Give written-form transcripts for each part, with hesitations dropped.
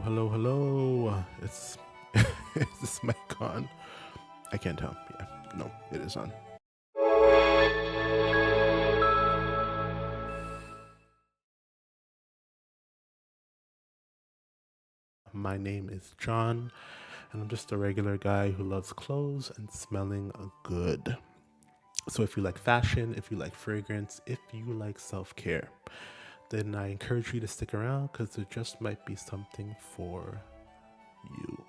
Hello. It's is this mic on? I can't tell. Yeah, no, it is on. My name is John, and I'm just a regular guy who loves clothes and smelling good. So if you like fashion, if you like fragrance, if you like self-care, then I encourage you to stick around because there just might be something for you.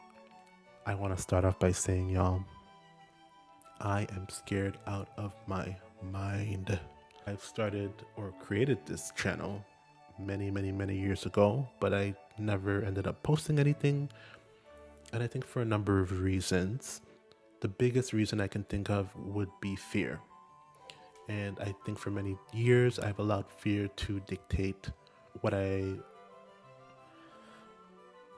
I want to start off by saying, y'all, I am scared out of my mind. I've started or created this channel many years ago, but I never ended up posting anything. And I think for a number of reasons. The biggest reason I can think of would be fear. And I think for many years, I've allowed fear to dictate what I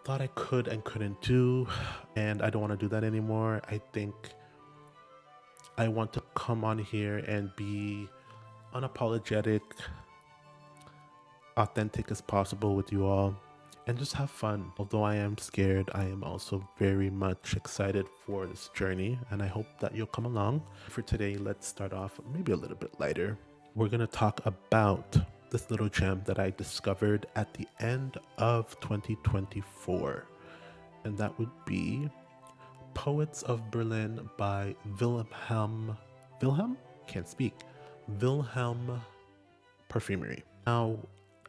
thought I could and couldn't do. And I don't want to do that anymore. I think I want to come on here and be unapologetic, authentic as possible with you all, and just have fun. Although I am scared, I am also very much excited for this journey, and I hope that you'll come along. For today, let's start off maybe a little bit lighter. We're going to talk about this little gem that I discovered at the end of 2024, and that would be Poets of Berlin by Vilhelm? Can't speak. Vilhelm Perfumerie. Now,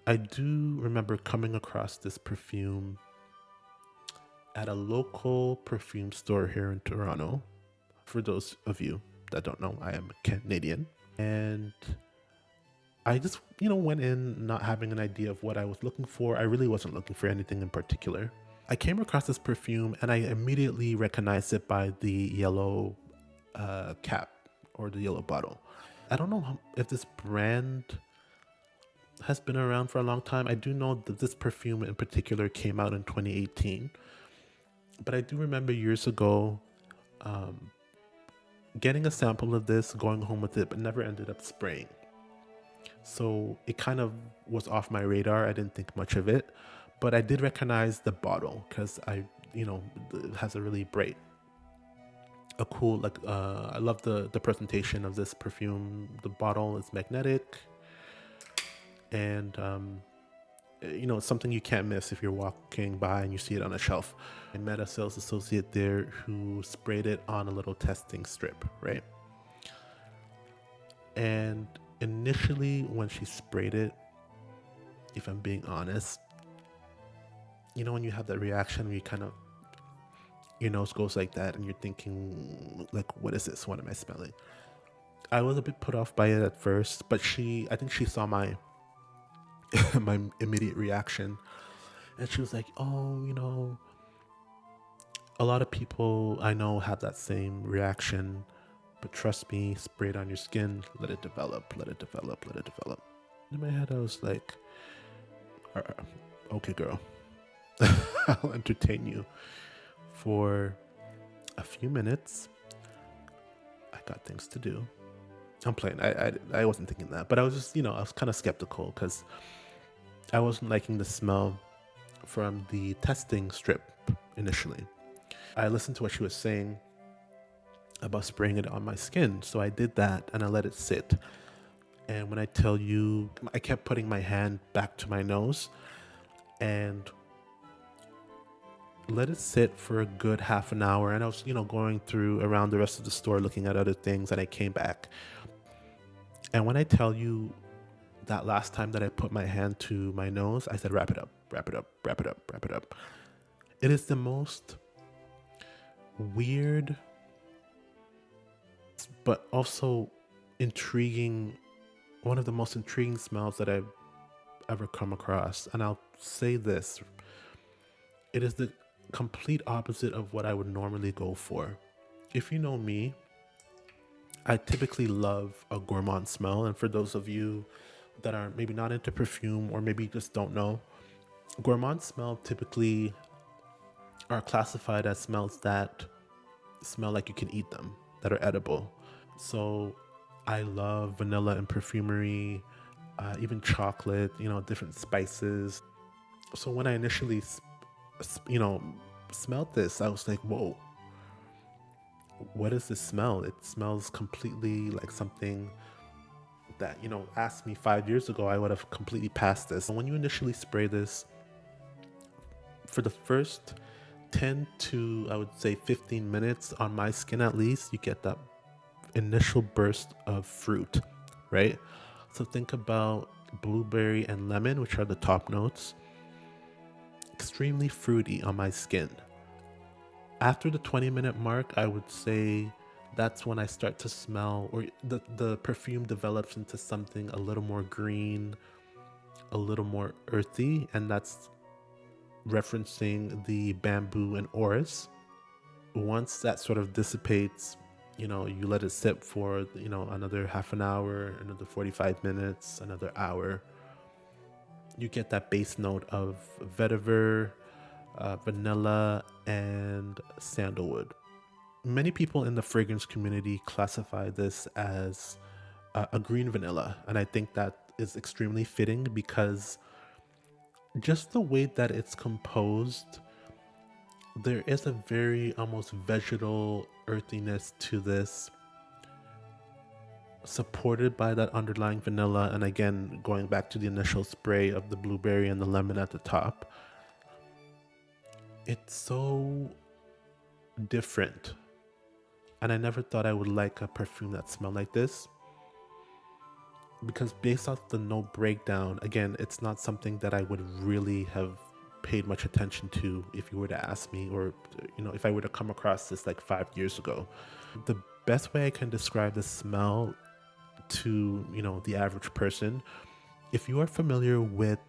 I do remember coming across this perfume at a local perfume store here in Toronto. For those of you that don't know, I am Canadian. And I just, went in not having an idea of what I was looking for. I really wasn't looking for anything in particular. I came across this perfume and I immediately recognized it by the yellow cap or the yellow bottle. I don't know if this brand has been around for a long time. I do know that this perfume in particular came out in 2018, but I do remember years ago getting a sample of this, going home with it, but never ended up spraying. So it kind of was off my radar. I didn't think much of it, but I did recognize the bottle because it has a really bright, a cool, I love the presentation of this perfume. The bottle is magnetic, and it's something you can't miss if you're walking by and you see it on a shelf. I met a sales associate there who sprayed it on a little testing strip, right? And initially when she sprayed it, if I'm being honest, when you have that reaction where you kind of, your nose goes like that and you're thinking like, what is this? What am I smelling? I was a bit put off by it at first, but I think she saw my my immediate reaction, and she was like, oh, a lot of people I know have that same reaction, but trust me, spray it on your skin, let it develop. In my head I was like, okay girl, I'll entertain you for a few minutes. I got things to do. I'm playing. I wasn't thinking that, but I was just, I was kind of skeptical because I wasn't liking the smell from the testing strip initially. I listened to what she was saying about spraying it on my skin, so I did that and I let it sit. And when I tell you, I kept putting my hand back to my nose and let it sit for a good half an hour. And I was, going through around the rest of the store looking at other things, and I came back. And when I tell you that last time that I put my hand to my nose, I said, wrap it up. It is the most weird, but also intriguing, one of the most intriguing smells that I've ever come across. And I'll say this, it is the complete opposite of what I would normally go for. If you know me, I typically love a gourmand smell. And for those of you that are maybe not into perfume or maybe just don't know, gourmand smell typically are classified as smells that smell like you can eat them, that are edible. So I love vanilla and perfumery, even chocolate, different spices. So when I initially you know, smelled this, I was like, whoa, what is this smell? It smells completely like something that, asked me 5 years ago, I would have completely passed this. When you initially spray this, for the first 10 to, I would say, 15 minutes on my skin at least, you get that initial burst of fruit, right? So think about blueberry and lemon, which are the top notes. Extremely fruity on my skin. After the 20-minute mark, I would say that's when I start to smell, or the perfume develops into something a little more green, a little more earthy, and that's referencing the bamboo and orris. Once that sort of dissipates, you let it sit for, another half an hour, another 45 minutes, another hour. You get that base note of vetiver, vanilla, and sandalwood. Many people in the fragrance community classify this as a green vanilla, and I think that is extremely fitting because just the way that it's composed, there is a very almost vegetal earthiness to this, supported by that underlying vanilla. And again, going back to the initial spray of the blueberry and the lemon at the top, it's so different. And I never thought I would like a perfume that smelled like this, because based off the note breakdown, again, it's not something that I would really have paid much attention to if you were to ask me, or if I were to come across this like 5 years ago. The best way I can describe the smell to the average person, if you are familiar with,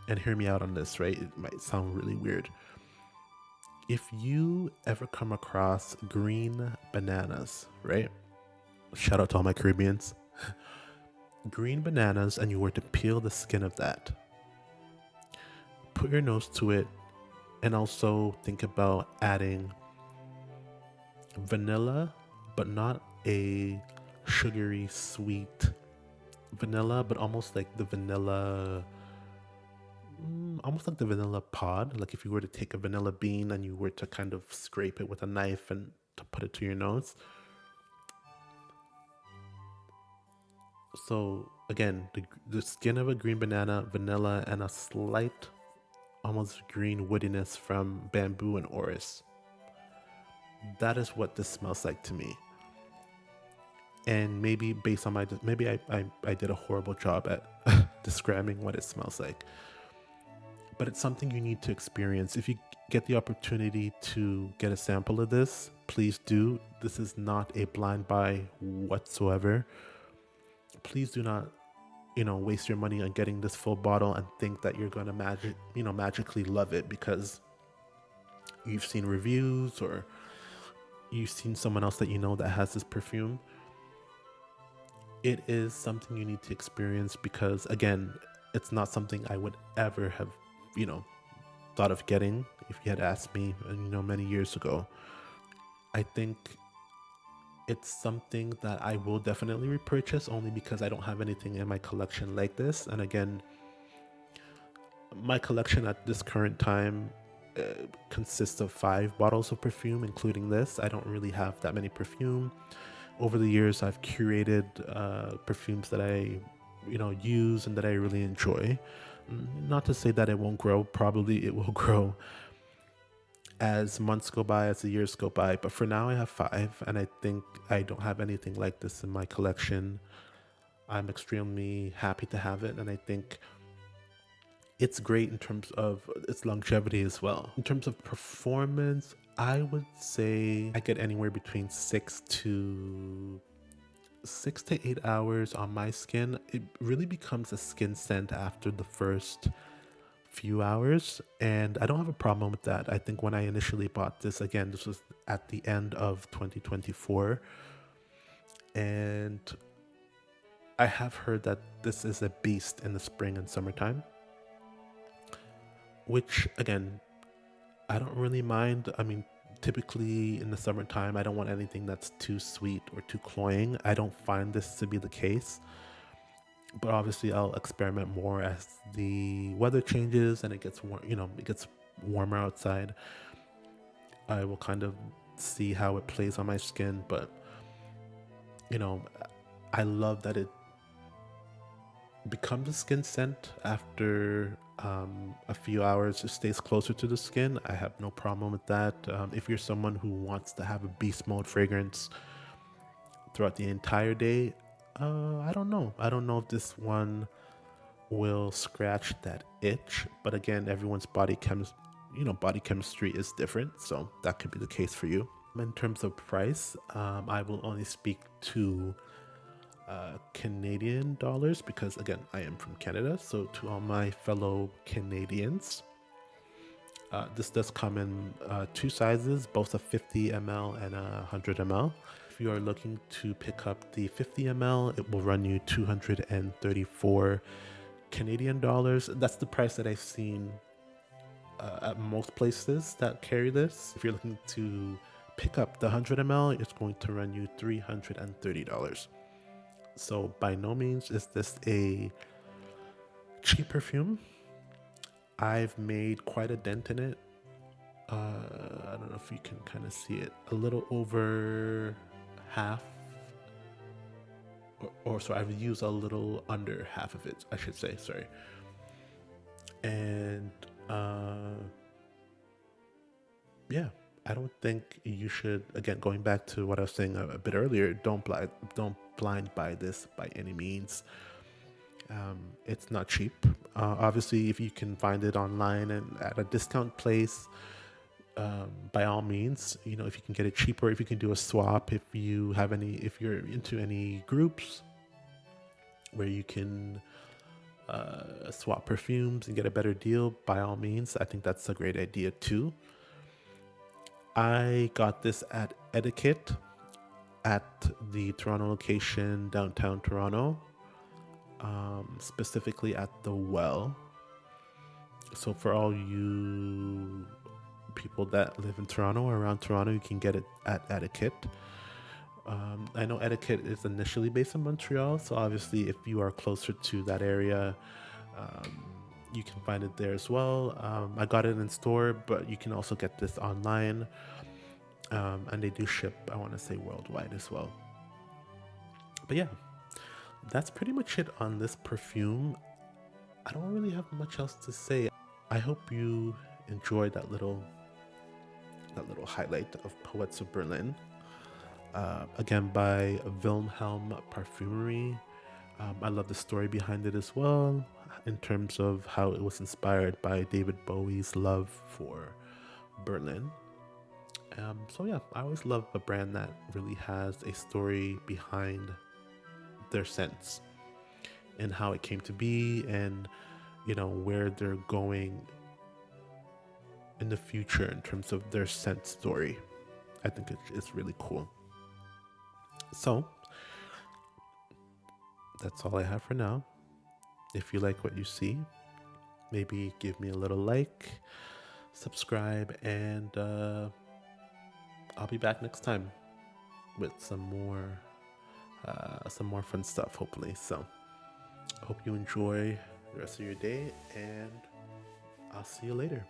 and hear me out on this, right, it might sound really weird, if you ever come across green bananas, right, shout out to all my Caribbeans, green bananas, and you were to peel the skin of that, put your nose to it, and also think about adding vanilla, but not a sugary sweet vanilla, but almost like the vanilla, almost like the vanilla pod. Like if you were to take a vanilla bean and you were to kind of scrape it with a knife and to put it to your nose. So again, the skin of a green banana, vanilla, and a slight, almost green woodiness from bamboo and orris. That is what this smells like to me. And maybe based on maybe I did a horrible job at describing what it smells like. But it's something you need to experience. If you get the opportunity to get a sample of this, please do. This is not a blind buy whatsoever. Please do not, waste your money on getting this full bottle and think that you're going to magically love it because you've seen reviews or you've seen someone else that that has this perfume. It is something you need to experience because, again, it's not something I would ever have, thought of getting if you had asked me, many years ago. I think it's something that I will definitely repurchase only because I don't have anything in my collection like this. And again, my collection at this current time consists of 5 bottles of perfume, including this. I don't really have that many perfume. Over the years, I've curated perfumes that I, use and that I really enjoy. Not to say that it won't grow. Probably it will grow as months go by, as the years go by. But for now, I have 5, and I think I don't have anything like this in my collection. I'm extremely happy to have it, and I think it's great in terms of its longevity as well. In terms of performance, I would say I get anywhere between 6 to 8 hours on my skin. It really becomes a skin scent after the first few hours, and I don't have a problem with that. I think when I initially bought this, again, this was at the end of 2024, and I have heard that this is a beast in the spring and summertime, which again, I don't really mind. I mean, typically in the summertime, I don't want anything that's too sweet or too cloying. I don't find this to be the case. But obviously, I'll experiment more as the weather changes and it gets more, it gets warmer outside, I will kind of see how it plays on my skin. But you know, I love that it becomes a skin scent after a few hours. It stays closer to the skin. I have no problem with that. If you're someone who wants to have a beast mode fragrance throughout the entire day, I don't know. I don't know if this one will scratch that itch. But again, everyone's body chemistry is different, so that could be the case for you. In terms of price, I will only speak to Canadian dollars because again, I am from Canada. So to all my fellow Canadians, this does come in two sizes, both a 50 ml and a 100 ml. If you are looking to pick up the 50 ml, it will run you 234 Canadian dollars. That's the price that I've seen at most places that carry this. If you're looking to pick up the 100 ml, it's going to run you $330. So by no means is this a cheap perfume. I've made quite a dent in it. I don't know if you can kind of see it. A little over half, or so I've used a little under half of it, I should say, sorry. And yeah, I don't think you should, again, going back to what I was saying a bit earlier, don't blind buy this by any means. It's not cheap. Obviously, if you can find it online and at a discount place, by all means, you know, if you can get it cheaper, if you can do a swap, if you're into any groups where you can swap perfumes and get a better deal, by all means, I think that's a great idea too. I got this at Etiquette at the Toronto location, downtown Toronto, specifically at the Well. So for all you people that live in Toronto or around Toronto, you can get it at Etiquette. I know Etiquette is initially based in Montreal, so obviously if you are closer to that area, you can find it there as well. I got it in store, but you can also get this online, and they do ship, I want to say, worldwide as well. But yeah, that's pretty much it on this perfume. I don't really have much else to say. I hope you enjoyed that little highlight of Poets of Berlin. Again, by Wilhelm Parfumerie. I love the story behind it as well, in terms of how it was inspired by David Bowie's love for Berlin. So yeah, I always love a brand that really has a story behind their scents and how it came to be, and you know where they're going in the future in terms of their scent story. I think it's really cool. So that's all I have for now. If you like what you see, maybe give me a little like, subscribe, and I'll be back next time with some more fun stuff, hopefully. So hope you enjoy the rest of your day, and I'll see you later.